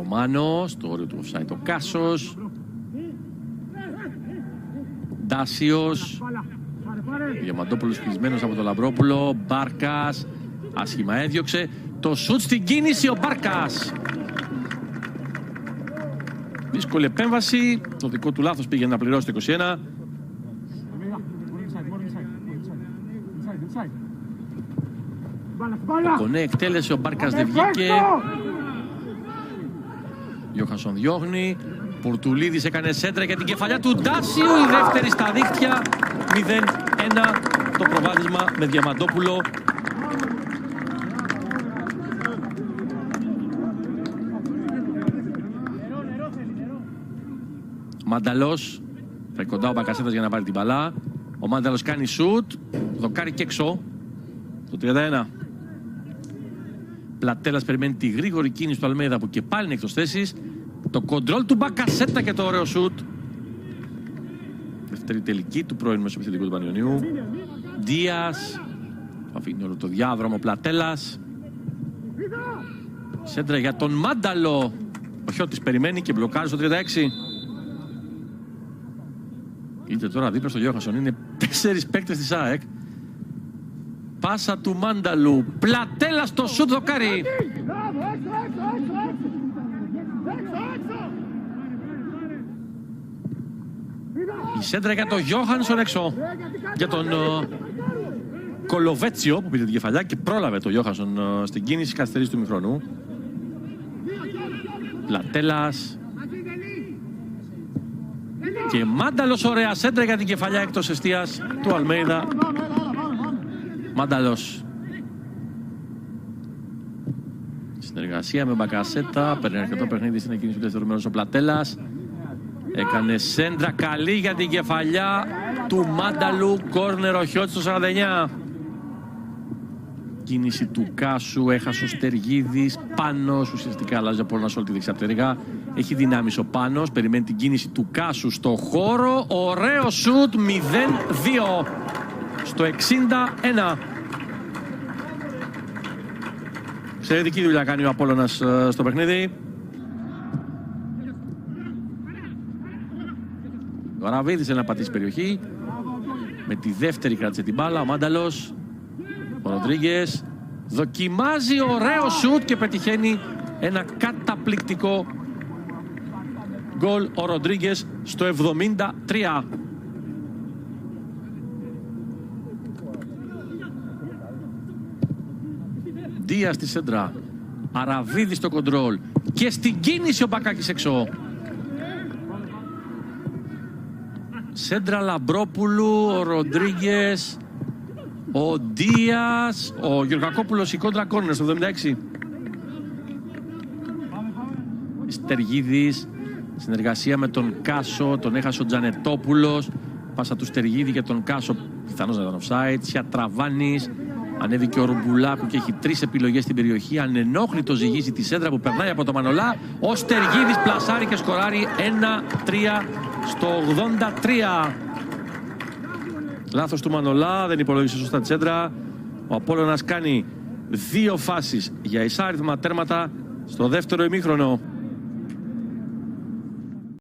Ρωμάνο, στο όριο του offside ο Κάσος. Ντάσιος. Διαμαντόπουλος κλεισμένος από τον Λαμπρόπουλο. Μπάρκας. Άσχημα έδιωξε. Το σουτ στην κίνηση ο Μπάρκας. Δύσκολη επέμβαση. Το δικό του λάθος πήγε να πληρώσει το 21. Το κονέ εκτέλεσε, ο Μπάρκας δεν βγήκε. Γιώχανσον διώχνει. Πορτουλίδης έκανε σέντρα για την κεφαλιά του Ντάσιου. Η δεύτερη στα δίχτυα. 0-1 το προβάδισμα με Διαμαντόπουλο. Μάνταλος. Θα κοντά ο Μπακασέτας για να πάρει την μπαλά. Ο Μάνταλος κάνει σουτ. Δοκάρει και έξω. Το 31. Πλατέλας περιμένει τη γρήγορη κίνηση του Αλμέιδα που και πάλι είναι εκτός θέσης. Το κοντρόλ του Μπακασέτα και το ωραίο σουτ. Δεύτερη τελική του πρώην μεσοεπιθετικού του Πανιωνίου. Δίας. Αφήνει όλο το διάδρομο Πλατέλας. Σέντρα για τον Μάνταλο. Ο Χιώτης περιμένει και μπλοκάρει στο 36. Είτε τώρα δίπλα στο Γιώχανσον. Είναι 4 παίκτες της ΑΕΚ. Πάσα του Μάνταλου. Πλατέλα στο σουτ δοκάρι. Η σέντρα για τον Γιώχανσον έξω. Για τον Κολοβέτσιο που πήρε την κεφαλιά και πρόλαβε τον Γιώχανσον στην κίνηση καθυστερής του μηχρόνου. Πλατέλας. Και Μάνταλος, ωραία σέντρα για την κεφαλιά εκτός εστίας του Αλμέιδα. Μάνταλος. Συνεργασία με Μπακασέτα. Παίρνει αρκετό παιχνίδι στην εκκίνηση του δεύτερου μέρους ο Πλατέλας. Έκανε σέντρα καλή για την κεφαλιά του Μάνταλου. Κόρνερ ο Χιώτης στο 49. Κίνηση του Κάσου. Έχασε ο Στεργίδης. Πάνος. Ουσιαστικά αλλάζει από όλα σε όλη τη δεξιά. Έχει δυνάμεις ο Πάνος. Περιμένει την κίνηση του Κάσου στο χώρο. Ωραίο σουτ. 0-2 στο 61. Εξαιρετική δουλειά κάνει ο Απόλλωνας στο παιχνίδι. Ο Αραβίδης να πατήσει περιοχή. Με τη δεύτερη κράτησε την μπάλα. Ο Μάνταλος. Ο Ροντρίγκες. Δοκιμάζει ωραίο σουτ και πετυχαίνει ένα καταπληκτικό γκολ ο Ροντρίγκες στο 73. Δίας στη σέντρα. Αραβίδη στο κοντρόλ. Και στην κίνηση ο Μπακάκης έξω. Σέντρα Λαμπρόπουλου, ο Ροντρίγκες, ο Δίας, ο Γεωργακόπουλος, η κόντρα κόρνερ στο 76. Στεργίδης, συνεργασία με τον Κάσο, τον έχασε ο Τζανετόπουλος. Πάσα του Στεργίδη για τον Κάσο, πιθανώς να ήταν offside. Σιατραβάνης, ανέβηκε ο Ρουμπουλάκου και έχει 3 επιλογές στην περιοχή. Ανενόχλητο ζυγίζει τη σέντρα που περνάει από το Μανολά. Ο Στεργίδης πλασάρει και σκοράρει 1-3 στο 83. Λάθος του Μανολά, δεν υπολόγισε σωστά τη σέντρα. Ο Απόλλωνας κάνει 2 φάσεις για ισάριθμα τέρματα στο δεύτερο ημίχρονο.